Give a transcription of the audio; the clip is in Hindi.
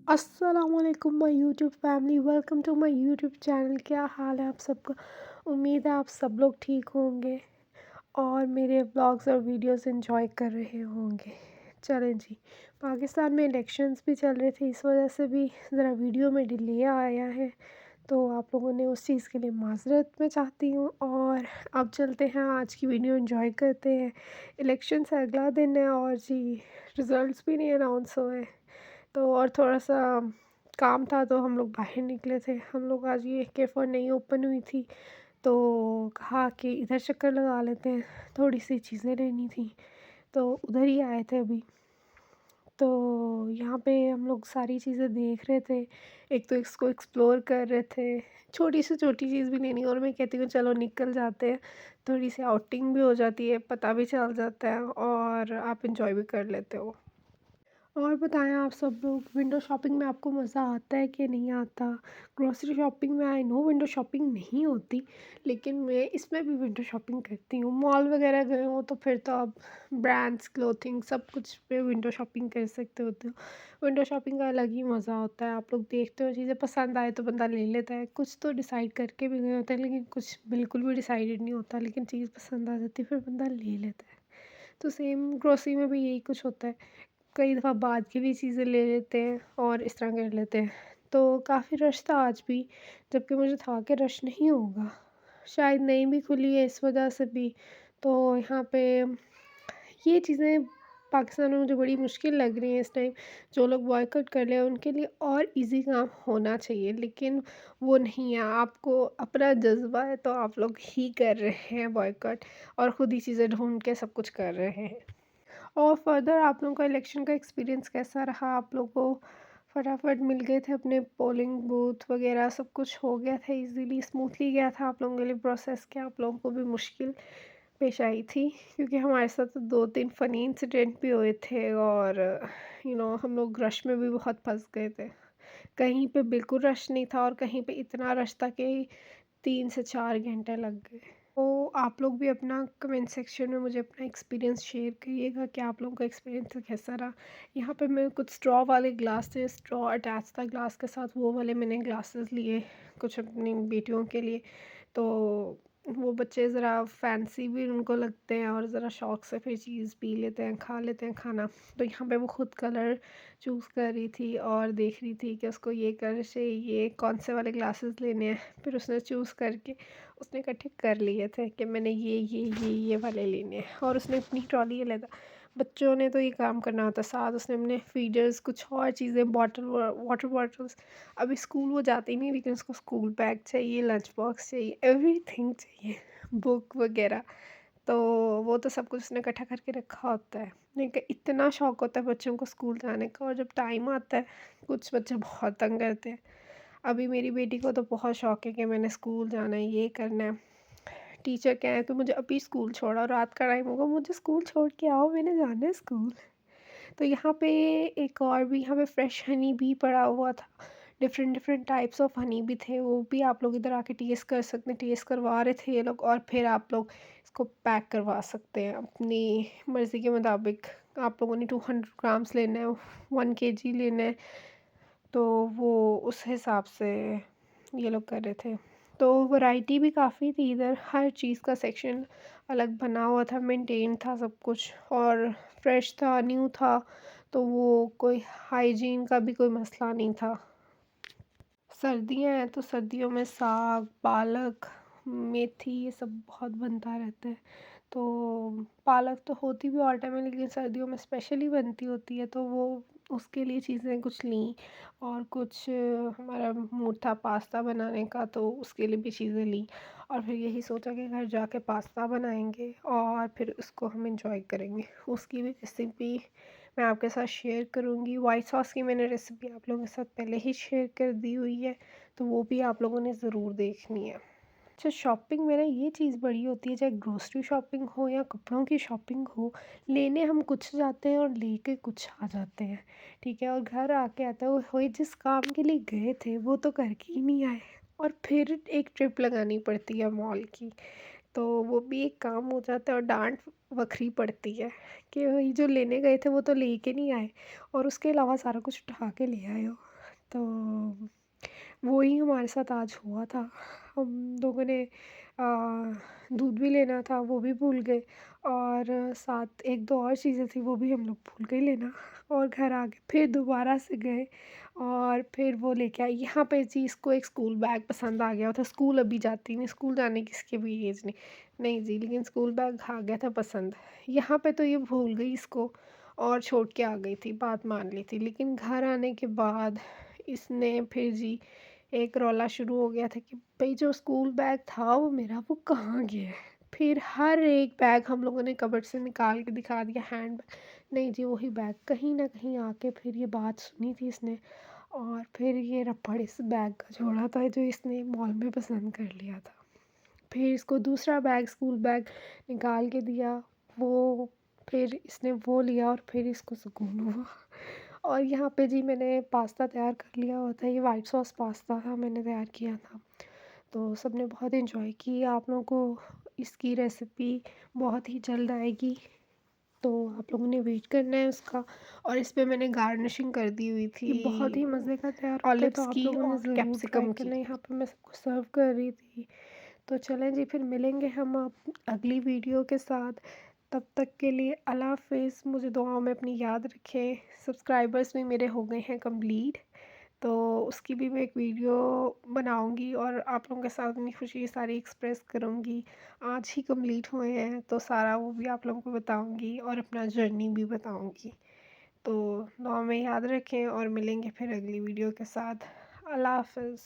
अस्सलामुअलैकुम my YouTube family, welcome to my YouTube channel. क्या हाल है आप सबका? उम्मीद है आप सब लोग ठीक होंगे और मेरे व्लॉग्स और वीडियोस एंजॉय कर रहे होंगे। चलें जी, पाकिस्तान में इलेक्शंस भी चल रहे थे, इस वजह से भी ज़रा वीडियो में डिले आया है, तो आप लोगों ने उस चीज़ के लिए माज़रत मैं चाहती हूँ। और अब चलते हैं, आज की वीडियो एंजॉय करते हैं। इलेक्शन से अगला दिन है और जी रिज़ल्ट्स भी नहीं अनाउंस हुए, तो और थोड़ा-सा काम था तो हम लोग बाहर निकले थे। हम लोग आज ये कैफ़े नई ओपन हुई थी, तो कहा कि इधर चक्कर लगा लेते हैं, थोड़ी-सी चीज़ें लेनी थी, तो उधर ही आए थे अभी। तो यहाँ पे हम लोग सारी चीज़ें देख रहे थे, एक तो इसको एक्सप्लोर कर रहे थे, छोटी से छोटी चीज़ भी लेनी और मैं कहती हूँ चलो निकल जाते हैं, थोड़ी-सी आउटिंग भी हो जाती है, पता भी चल जाता है और आप एन्जॉय भी कर लेते हो। और बताएँ आप सब लोग, विंडो शॉपिंग में आपको मज़ा आता है कि नहीं आता? ग्रोसरी शॉपिंग में आई नो विंडो शॉपिंग नहीं होती, लेकिन मैं इसमें भी विंडो शॉपिंग करती हूँ। मॉल वगैरह गए हो तो फिर तो आप ब्रांड्स, क्लॉथिंग सब कुछ पे विंडो शॉपिंग कर सकते होते हो। विंडो शॉपिंग का अलग ही मज़ा होता है, आप लोग देखते हो चीज़ें पसंद आए तो बंदा ले लेता है। कुछ तो डिसाइड करके भी गए होते हैं, लेकिन कुछ बिल्कुल भी डिसाइडेड नहीं होता, लेकिन चीज़ पसंद आ जाती है फिर बंदा ले लेता है। तो सेम ग्रोसरी में भी यही कुछ होता है। कई दफ़ा बाद की भी चीज़ें ले लेते हैं और इस तरह कर लेते हैं। तो काफ़ी रश था आज भी, जबकि मुझे था कि रश नहीं होगा। शायद नई भी खुली है इस वजह से भी। तो यहाँ पे ये चीज़ें पाकिस्तान में मुझे बड़ी मुश्किल लग रही हैं इस टाइम। जो लोग बॉयकॉट कर रहे हैं उनके लिए और ईज़ी काम होना चाहिए, लेकिन वो नहीं है। आपको अपना जज़्बा है तो आप लोग ही कर रहे हैं बॉयकॉट और खुद ही चीज़ें ढूँढ के सब कुछ कर रहे हैं। और फर्दर आप लोगों का इलेक्शन का एक्सपीरियंस कैसा रहा? आप लोगों को फटाफट मिल गए थे अपने पोलिंग बूथ वगैरह, सब कुछ हो गया था इजीली, स्मूथली गया था आप लोगों के लिए प्रोसेस? क्या आप लोगों को भी मुश्किल पेश आई थी? क्योंकि हमारे साथ तो 2-3 फ़नी इंसिडेंट भी हुए थे और हम लोग रश में भी बहुत फँस गए थे। कहीं पे बिल्कुल रश नहीं था और कहीं पे इतना रश था कि 3 से 4 घंटे लग गए। तो आप लोग भी अपना कमेंट सेक्शन में मुझे अपना एक्सपीरियंस शेयर करिएगा कि आप लोगों का एक्सपीरियंस कैसा रहा। यहाँ पे मैं कुछ स्ट्रॉ वाले ग्लास थे, स्ट्रॉ अटैच था ग्लास के साथ, वो वाले मैंने ग्लासेस लिए कुछ अपनी बेटियों के लिए। तो वो बच्चे ज़रा फैंसी भी उनको लगते हैं और ज़रा शौक से फिर चीज़ पी लेते हैं, खा लेते हैं खाना। तो यहाँ पे वो खुद कलर चूज़ कर रही थी और देख रही थी कि उसको ये कलर से ये कौन से वाले ग्लासेस लेने हैं। फिर उसने चूज़ करके उसने इकट्ठे कर लिए थे कि मैंने ये वाले लेने हैं और उसने अपनी ट्रॉली अलग। बच्चों ने तो ये काम करना होता है, साथ उसने अपने फीडर्स कुछ और चीज़ें बॉटल वाटर बॉटल्स। अभी स्कूल वो जाते ही नहीं, लेकिन उसको स्कूल बैग चाहिए, लंच बॉक्स चाहिए, एवरीथिंग चाहिए, बुक वगैरह। तो वो तो सब कुछ उसने इकट्ठा करके रखा होता है। लेकिन इतना शौक होता है बच्चों को स्कूल जाने का, और जब टाइम आता है कुछ बच्चे बहुत तंग करते हैं। अभी मेरी बेटी को तो बहुत शौक है कि मैंने स्कूल जाना है, ये करना है। टीचर कहें तो मुझे अभी स्कूल छोड़ो, रात का टाइम होगा, मुझे स्कूल छोड़ के आओ, मैंने जाना है स्कूल। तो यहाँ पे एक और भी यहाँ पे फ्रेश हनी भी पड़ा हुआ था। Different different types of honey भी थे, वो भी आप लोग इधर आके टेस्ट कर सकते हैं। टेस्ट करवा रहे थे ये लोग और फिर आप लोग इसको पैक करवा सकते हैं अपनी मर्ज़ी के मुताबिक। आप लोगों ने 200 ग्राम्स लेना है, 1 kg लेना है, तो वो उस हिसाब से ये लोग कर रहे थे। तो वैरायटी भी काफ़ी थी इधर, हर चीज़ का सेक्शन अलग बना हुआ था, मेंटेन था सब कुछ और फ्रेश था, न्यू था। तो वो कोई हाइजीन का भी कोई मसला नहीं था। सर्दियाँ हैं तो सर्दियों में साग, पालक, मेथी ये सब बहुत बनता रहता है। तो पालक तो होती भी ऑल टाइम है, लेकिन सर्दियों में स्पेशली बनती होती है, तो वो उसके लिए चीज़ें कुछ लीं। और कुछ हमारा मूड था पास्ता बनाने का, तो उसके लिए भी चीज़ें लीं। और फिर यही सोचा कि घर जाके पास्ता बनाएंगे और फिर उसको हम एंजॉय करेंगे। उसकी भी रेसिपी मैं आपके साथ शेयर करूँगी। वाइट सॉस की मैंने रेसिपी आप लोगों के साथ पहले ही शेयर कर दी हुई है, तो वो भी आप लोगों ने ज़रूर देखनी है। अच्छा, शॉपिंग में ना ये चीज़ बड़ी होती है, चाहे ग्रोसरी शॉपिंग हो या कपड़ों की शॉपिंग हो, लेने हम कुछ जाते हैं और लेके कुछ आ जाते हैं, ठीक है? और घर आके आता है वो वही जिस काम के लिए गए थे वो तो करके ही नहीं आए, और फिर एक ट्रिप लगानी पड़ती है मॉल की। तो वो भी एक काम हो जाता है और डाँट वखरी पड़ती है कि वही जो लेने गए थे वो तो लेके नहीं आए और उसके अलावा सारा कुछ उठा के ले आए हो। तो वो ही हमारे साथ आज हुआ था। हम लोगों ने दूध भी लेना था वो भी भूल गए और साथ 1-2 और चीज़ें थी वो भी हम लोग भूल गए लेना और घर आ गए। फिर दोबारा से गए और फिर वो लेके आए। यहाँ पे जी इसको एक स्कूल बैग पसंद आ गया था। स्कूल अभी जाती नहीं, स्कूल जाने की इसकी भी एज नहीं। नहीं जी, लेकिन स्कूल बैग आ गया था पसंद। यहाँ पे तो ये भूल गई इसको और छोड़ के आ गई थी, बात मान ली थी। लेकिन घर आने के बाद इसने फिर जी एक रौला शुरू हो गया था कि भई जो स्कूल बैग था वो मेरा वो कहाँ गया है? फिर हर एक बैग हम लोगों ने कबर्ड से निकाल के दिखा दिया, हैंड बैग नहीं जी वही बैग। कहीं न कहीं आके फिर ये बात सुनी थी इसने और फिर ये रफ़्फ़ड़ इस बैग का जोड़ा था जो इसने मॉल में पसंद कर लिया था। फिर इसको दूसरा बैग स्कूल बैग निकाल के दिया, वो फिर इसने वो लिया और फिर इसको सुकून हुआ। और यहाँ पे जी मैंने पास्ता तैयार कर लिया हुआ था, ये व्हाइट सॉस पास्ता था मैंने तैयार किया था। तो सबने बहुत एन्जॉय की, आप लोगों को इसकी रेसिपी बहुत ही जल्द आएगी, तो आप लोगों ने वेट करना है उसका। और इस पे मैंने गार्निशिंग कर दी हुई थी, ये बहुत ही मज़े का तैयार होता है, तो ऑलिव्स आप की लोगों ने और ज़रूर ट्राई कैप्सिकम की। करना। यहाँ पे मैं सबको सर्व कर रही थी। तो चलें जी फिर मिलेंगे हम आप अगली वीडियो के साथ। तब तक के लिए अल्लाह हाफ़िज़। मुझे दुआओं में अपनी याद रखें। सब्सक्राइबर्स भी मेरे हो गए हैं कंप्लीट, तो उसकी भी मैं एक वीडियो बनाऊँगी और आप लोगों के साथ अपनी खुशी सारी एक्सप्रेस करूँगी। आज ही कंप्लीट हुए हैं तो सारा वो भी आप लोगों को बताऊँगी और अपना जर्नी भी बताऊँगी। तो दुआ में याद रखें और मिलेंगे फिर अगली वीडियो के साथ। अल्लाह हाफ़िज़।